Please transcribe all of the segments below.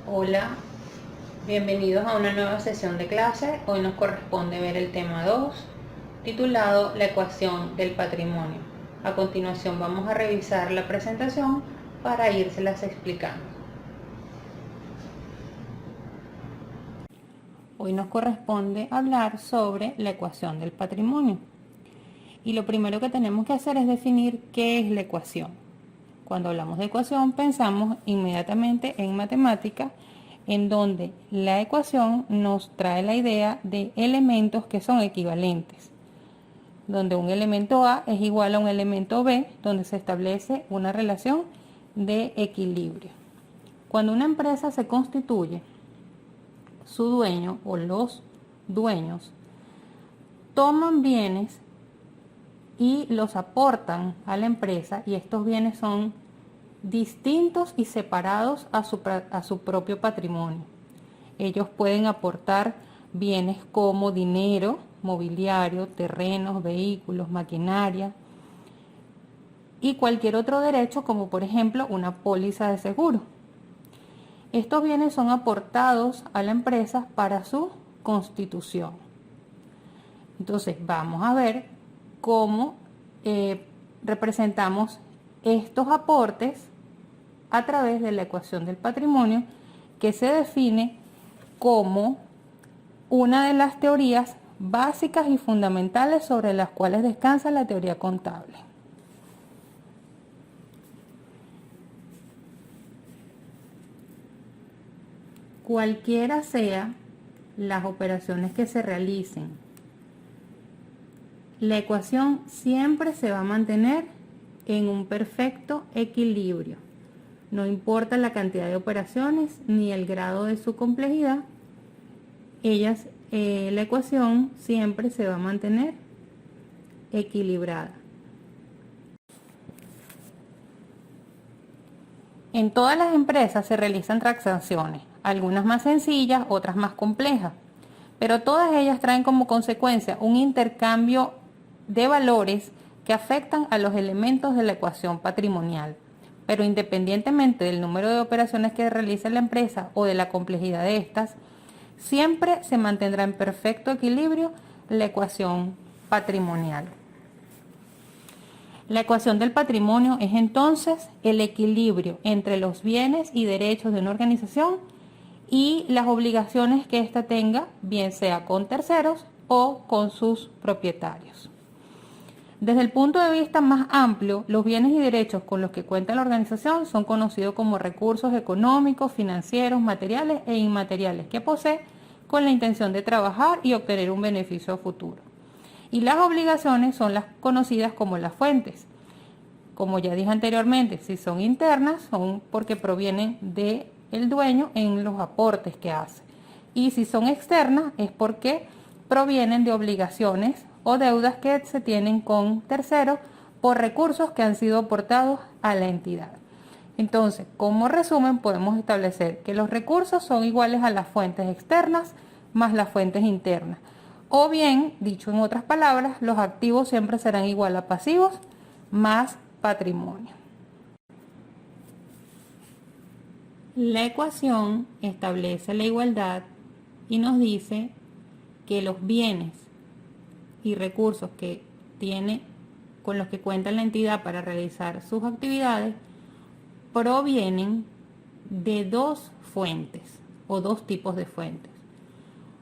Hola, bienvenidos a una nueva sesión de clase. Hoy nos corresponde ver el tema 2, titulado La ecuación del patrimonio. A continuación vamos a revisar la presentación para írselas explicando. Hoy nos corresponde hablar sobre la ecuación del patrimonio. Y lo primero que tenemos que hacer es definir qué es la ecuación. Cuando hablamos de ecuación pensamos inmediatamente en matemática, en donde la ecuación nos trae la idea de elementos que son equivalentes, donde un elemento A es igual a un elemento B, donde se establece una relación de equilibrio. Cuando una empresa se constituye, su dueño o los dueños toman bienes y los aportan a la empresa, y estos bienes son distintos y separados a su propio patrimonio. Ellos pueden aportar bienes como dinero, mobiliario, terrenos, vehículos, maquinaria y cualquier otro derecho, como por ejemplo una póliza de seguro. Estos bienes son aportados a la empresa para su constitución. Entonces vamos a ver cómo representamos estos aportes a través de la ecuación del patrimonio, que se define como una de las teorías básicas y fundamentales sobre las cuales descansa la teoría contable. Cualquiera sean las operaciones que se realicen, la ecuación siempre se va a mantener en un perfecto equilibrio. No importa la cantidad de operaciones ni el grado de su complejidad, la ecuación siempre se va a mantener equilibrada. En todas las empresas se realizan transacciones, algunas más sencillas, otras más complejas, pero todas ellas traen como consecuencia un intercambio de valores que afectan a los elementos de la ecuación patrimonial. Pero independientemente del número de operaciones que realice la empresa o de la complejidad de estas, siempre se mantendrá en perfecto equilibrio la ecuación patrimonial. La ecuación del patrimonio es entonces el equilibrio entre los bienes y derechos de una organización y las obligaciones que ésta tenga, bien sea con terceros o con sus propietarios. Desde el punto de vista más amplio, los bienes y derechos con los que cuenta la organización son conocidos como recursos económicos, financieros, materiales e inmateriales que posee con la intención de trabajar y obtener un beneficio futuro. Y las obligaciones son las conocidas como las fuentes. Como ya dije anteriormente, si son internas, son porque provienen del dueño en los aportes que hace. Y si son externas, es porque provienen de obligaciones o deudas que se tienen con terceros por recursos que han sido aportados a la entidad. Entonces, como resumen, podemos establecer que los recursos son iguales a las fuentes externas más las fuentes internas. O bien, dicho en otras palabras, los activos siempre serán igual a pasivos más patrimonio. La ecuación establece la igualdad y nos dice que los bienes y recursos con los que cuenta la entidad para realizar sus actividades provienen de dos fuentes o dos tipos de fuentes.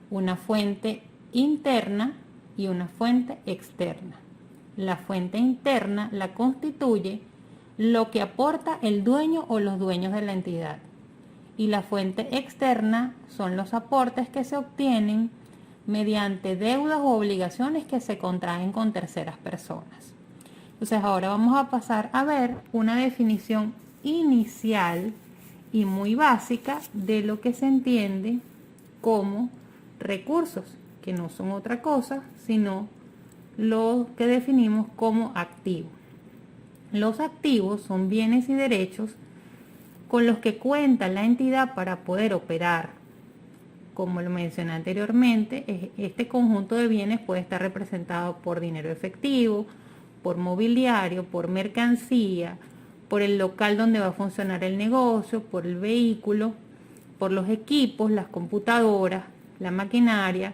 Una fuente interna y una fuente externa. La fuente interna la constituye lo que aporta el dueño o los dueños de la entidad. Y la fuente externa son los aportes que se obtienen mediante deudas o obligaciones que se contraen con terceras personas. Entonces ahora vamos a pasar a ver una definición inicial y muy básica de lo que se entiende como recursos, que no son otra cosa sino lo que definimos como activos. Los activos son bienes y derechos con los que cuenta la entidad para poder operar. Como lo mencioné anteriormente, este conjunto de bienes puede estar representado por dinero efectivo, por mobiliario, por mercancía, por el local donde va a funcionar el negocio, por el vehículo, por los equipos, las computadoras, la maquinaria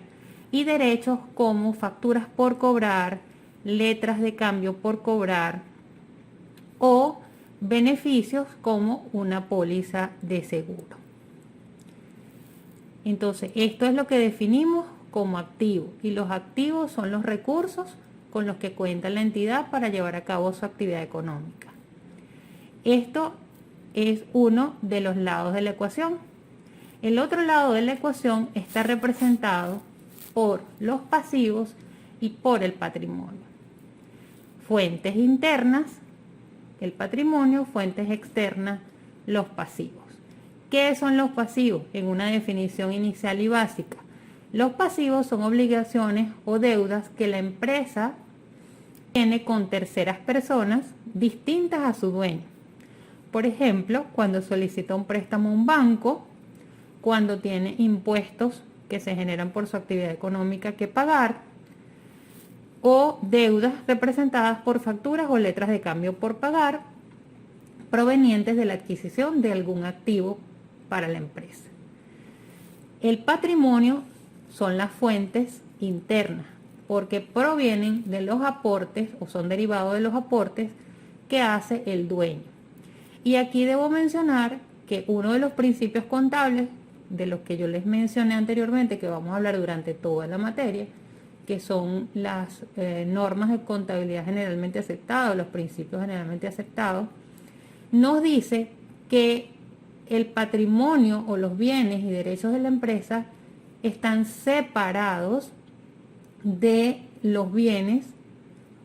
y derechos como facturas por cobrar, letras de cambio por cobrar o beneficios como una póliza de seguro. Entonces, esto es lo que definimos como activo, y los activos son los recursos con los que cuenta la entidad para llevar a cabo su actividad económica. Esto es uno de los lados de la ecuación. El otro lado de la ecuación está representado por los pasivos y por el patrimonio. Fuentes internas, el patrimonio; fuentes externas, los pasivos. ¿Qué son los pasivos? En una definición inicial y básica, los pasivos son obligaciones o deudas que la empresa tiene con terceras personas distintas a su dueño. Por ejemplo, cuando solicita un préstamo a un banco, cuando tiene impuestos que se generan por su actividad económica que pagar, o deudas representadas por facturas o letras de cambio por pagar provenientes de la adquisición de algún activo para la empresa. El patrimonio son las fuentes internas, porque provienen de los aportes o son derivados de los aportes que hace el dueño. Y aquí debo mencionar que uno de los principios contables, de los que yo les mencioné anteriormente, que vamos a hablar durante toda la materia, que son las normas de contabilidad generalmente aceptadas, los principios generalmente aceptados, nos dice que el patrimonio o los bienes y derechos de la empresa están separados de los bienes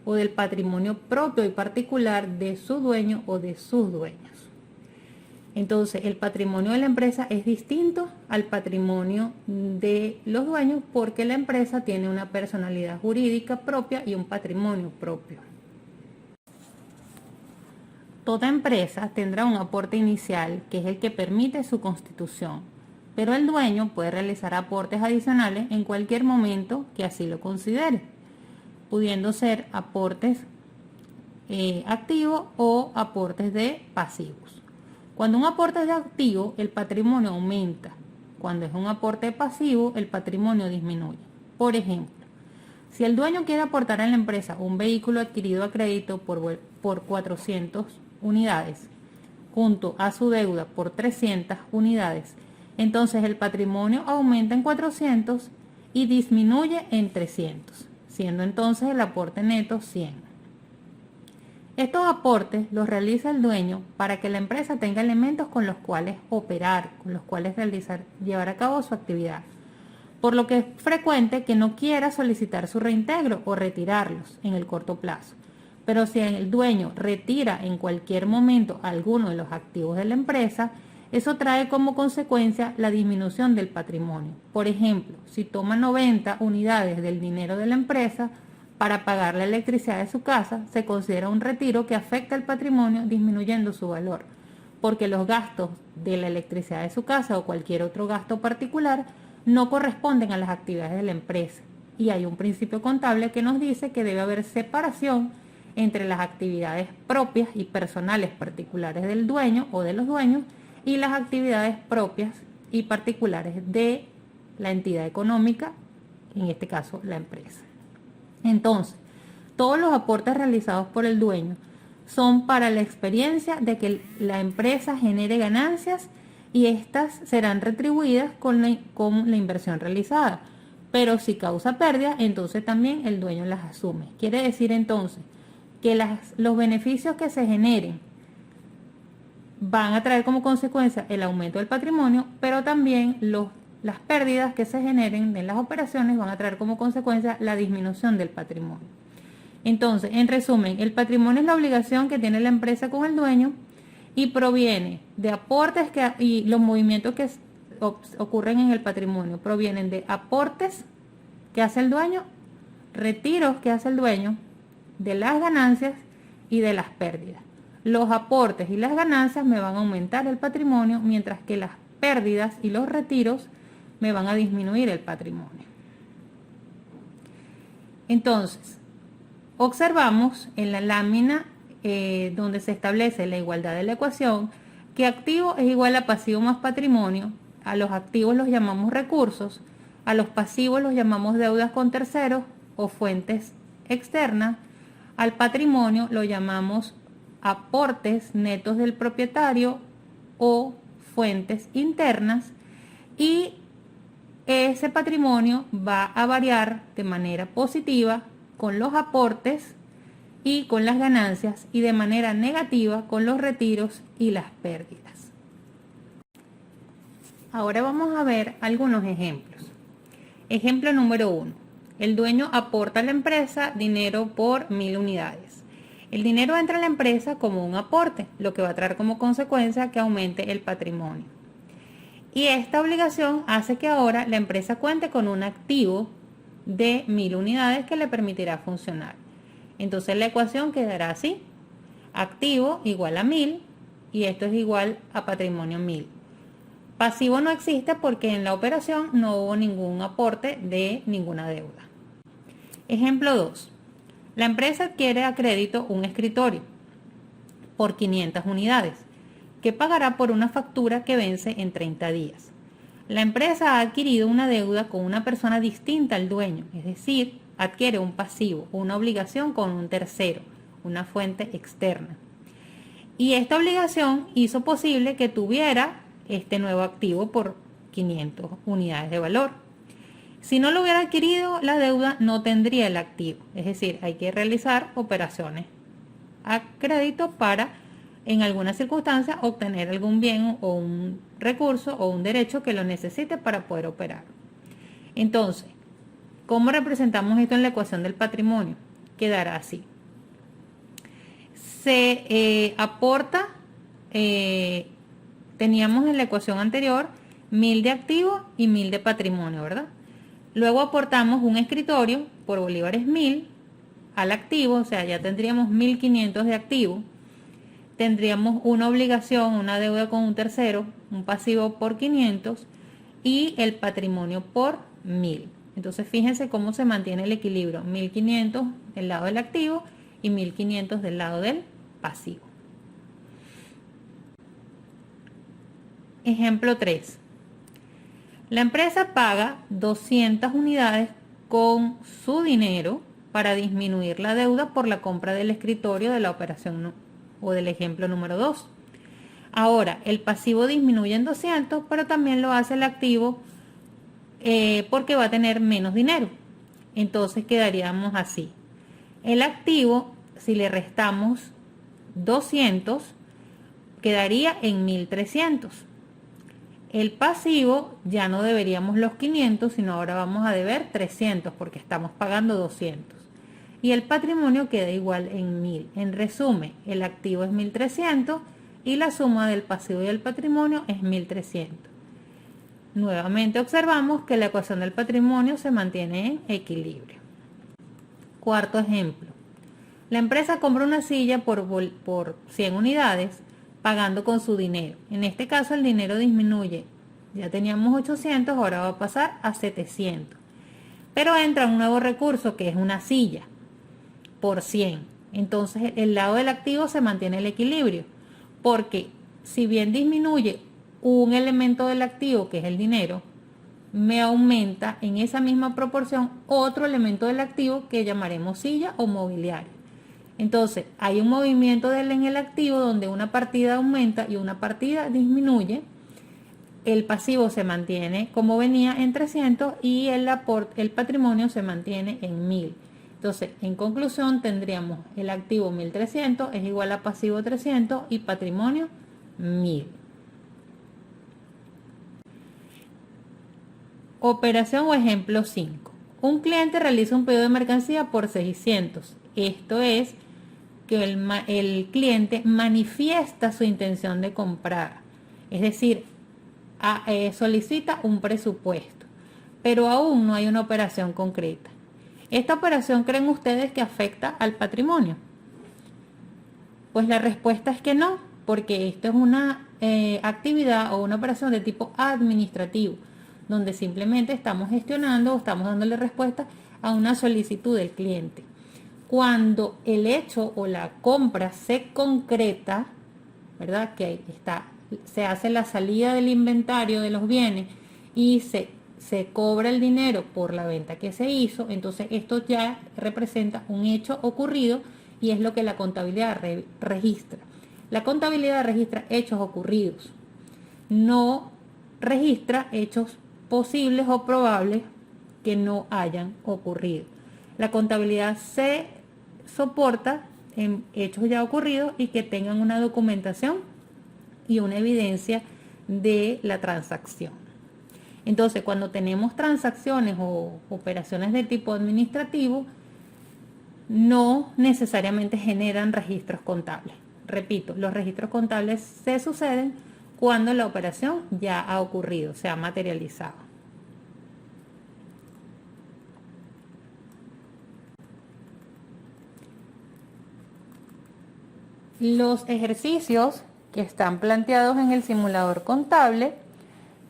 o del patrimonio propio y particular de su dueño o de sus dueños. Entonces, el patrimonio de la empresa es distinto al patrimonio de los dueños porque la empresa tiene una personalidad jurídica propia y un patrimonio propio. Toda empresa tendrá un aporte inicial que es el que permite su constitución, pero el dueño puede realizar aportes adicionales en cualquier momento que así lo considere, pudiendo ser aportes activos o aportes de pasivos. Cuando un aporte es de activo, el patrimonio aumenta. Cuando es un aporte pasivo, el patrimonio disminuye. Por ejemplo, si el dueño quiere aportar a la empresa un vehículo adquirido a crédito por 400 unidades, junto a su deuda por 300 unidades, entonces el patrimonio aumenta en 400 y disminuye en 300, siendo entonces el aporte neto 100. Estos aportes los realiza el dueño para que la empresa tenga elementos con los cuales operar, con los cuales llevar a cabo su actividad, por lo que es frecuente que no quiera solicitar su reintegro o retirarlos en el corto plazo. Pero si el dueño retira en cualquier momento alguno de los activos de la empresa, eso trae como consecuencia la disminución del patrimonio. Por ejemplo, si toma 90 unidades del dinero de la empresa para pagar la electricidad de su casa, se considera un retiro que afecta el patrimonio disminuyendo su valor, porque los gastos de la electricidad de su casa o cualquier otro gasto particular no corresponden a las actividades de la empresa. Y hay un principio contable que nos dice que debe haber separación entre las actividades propias y personales particulares del dueño o de los dueños y las actividades propias y particulares de la entidad económica, en este caso la empresa. Entonces, todos los aportes realizados por el dueño son para la experiencia de que la empresa genere ganancias y estas serán retribuidas con la inversión realizada. Pero si causa pérdida, entonces también el dueño las asume. Quiere decir entonces que los beneficios que se generen van a traer como consecuencia el aumento del patrimonio, pero también las pérdidas que se generen en las operaciones van a traer como consecuencia la disminución del patrimonio. Entonces, en resumen, el patrimonio es la obligación que tiene la empresa con el dueño y proviene de aportes y los movimientos que ocurren en el patrimonio provienen de aportes que hace el dueño, retiros que hace el dueño, de las ganancias y de las pérdidas. Los aportes y las ganancias me van a aumentar el patrimonio, mientras que las pérdidas y los retiros me van a disminuir el patrimonio. Entonces, observamos en la lámina donde se establece la igualdad de la ecuación que activo es igual a pasivo más patrimonio. a los activos los llamamos recursos, a los pasivos los llamamos deudas con terceros o fuentes externas, al patrimonio lo llamamos aportes netos del propietario o fuentes internas, y ese patrimonio va a variar de manera positiva con los aportes y con las ganancias, y de manera negativa con los retiros y las pérdidas. Ahora vamos a ver algunos ejemplos. Ejemplo número 1. El dueño aporta a la empresa dinero por 1000 unidades. El dinero entra a la empresa como un aporte, lo que va a traer como consecuencia que aumente el patrimonio. Y esta obligación hace que ahora la empresa cuente con un activo de 1000 unidades que le permitirá funcionar. Entonces la ecuación quedará así: activo igual a 1000 y esto es igual a patrimonio 1000. Pasivo no existe porque en la operación no hubo ningún aporte de ninguna deuda. Ejemplo 2. La empresa adquiere a crédito un escritorio por 500 unidades que pagará por una factura que vence en 30 días. La empresa ha adquirido una deuda con una persona distinta al dueño, es decir, adquiere un pasivo o una obligación con un tercero, una fuente externa. Y esta obligación hizo posible que tuviera este nuevo activo por 500 unidades de valor. Si no lo hubiera adquirido, la deuda no tendría el activo. Es decir, hay que realizar operaciones a crédito para, en algunas circunstancias, obtener algún bien o un recurso o un derecho que lo necesite para poder operar. Entonces, ¿cómo representamos esto en la ecuación del patrimonio? Quedará así. Se aporta, teníamos en la ecuación anterior 1000 de activo y 1000 de patrimonio, ¿verdad? Luego aportamos un escritorio por bolívares 1000 al activo, o sea, ya tendríamos 1500 de activo. Tendríamos una obligación, una deuda con un tercero, un pasivo por 500 y el patrimonio por 1000. Entonces fíjense cómo se mantiene el equilibrio: 1500 del lado del activo y 1500 del lado del pasivo. Ejemplo 3. La empresa paga 200 unidades con su dinero para disminuir la deuda por la compra del escritorio de la operación o del ejemplo número 2. Ahora, el pasivo disminuye en 200, pero también lo hace el activo porque va a tener menos dinero. Entonces quedaríamos así. El activo, si le restamos 200, quedaría en 1300. El pasivo ya no deberíamos los 500, sino ahora vamos a deber 300 porque estamos pagando 200. Y el patrimonio queda igual en 1000. En resumen, el activo es 1300 y la suma del pasivo y el patrimonio es 1300. Nuevamente observamos que la ecuación del patrimonio se mantiene en equilibrio. Cuarto ejemplo. La empresa compra una silla por 100 unidades pagando con su dinero. En este caso el dinero disminuye. Ya teníamos 800, ahora va a pasar a 700. Pero entra un nuevo recurso que es una silla por 100. Entonces el lado del activo se mantiene el equilibrio. Porque si bien disminuye un elemento del activo que es el dinero, me aumenta en esa misma proporción otro elemento del activo que llamaremos silla o mobiliario. Entonces hay un movimiento en el activo donde una partida aumenta y una partida disminuye. El pasivo se mantiene como venía en 300 y el patrimonio se mantiene en 1000. Entonces, en conclusión, tendríamos el activo 1300 es igual a pasivo 300 y patrimonio 1000. Operación o ejemplo 5. Un cliente realiza un pedido de mercancía por 600. Esto es que el cliente manifiesta su intención de comprar. Es decir, solicita un presupuesto, pero aún no hay una operación concreta. ¿Esta operación creen ustedes que afecta al patrimonio? Pues la respuesta es que no, porque esto es una actividad o una operación de tipo administrativo, donde simplemente estamos gestionando o estamos dándole respuesta a una solicitud del cliente. Cuando el hecho o la compra se concreta, ¿verdad? Que está se hace la salida del inventario de los bienes y se cobra el dinero por la venta que se hizo, entonces esto ya representa un hecho ocurrido y es lo que la contabilidad registra. La contabilidad registra hechos ocurridos, no registra hechos posibles o probables que no hayan ocurrido. La contabilidad se soporta en hechos ya ocurridos y que tengan una documentación y una evidencia de la transacción. Entonces, cuando tenemos transacciones o operaciones de tipo administrativo, no necesariamente generan registros contables. Repito, los registros contables se suceden cuando la operación ya ha ocurrido, se ha materializado. Los ejercicios que están planteados en el simulador contable,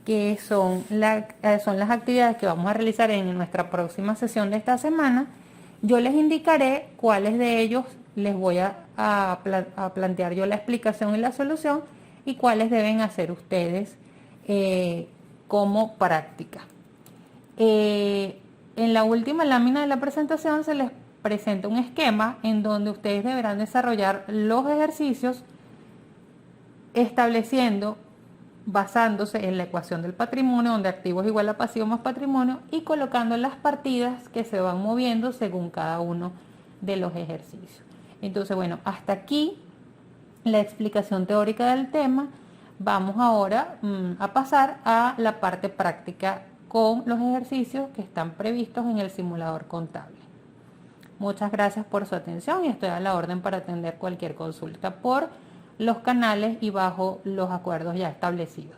que son las actividades que vamos a realizar en nuestra próxima sesión de esta semana, yo les indicaré cuáles de ellos les voy a plantear yo la explicación y la solución y cuáles deben hacer ustedes como práctica. En la última lámina de la presentación se les presenta un esquema en donde ustedes deberán desarrollar los ejercicios estableciendo, basándose en la ecuación del patrimonio, donde activo es igual a pasivo más patrimonio, y colocando las partidas que se van moviendo según cada uno de los ejercicios. Entonces, bueno, hasta aquí la explicación teórica del tema. Vamos ahora a pasar a la parte práctica con los ejercicios que están previstos en el simulador contable. Muchas gracias por su atención y estoy a la orden para atender cualquier consulta por los canales y bajo los acuerdos ya establecidos.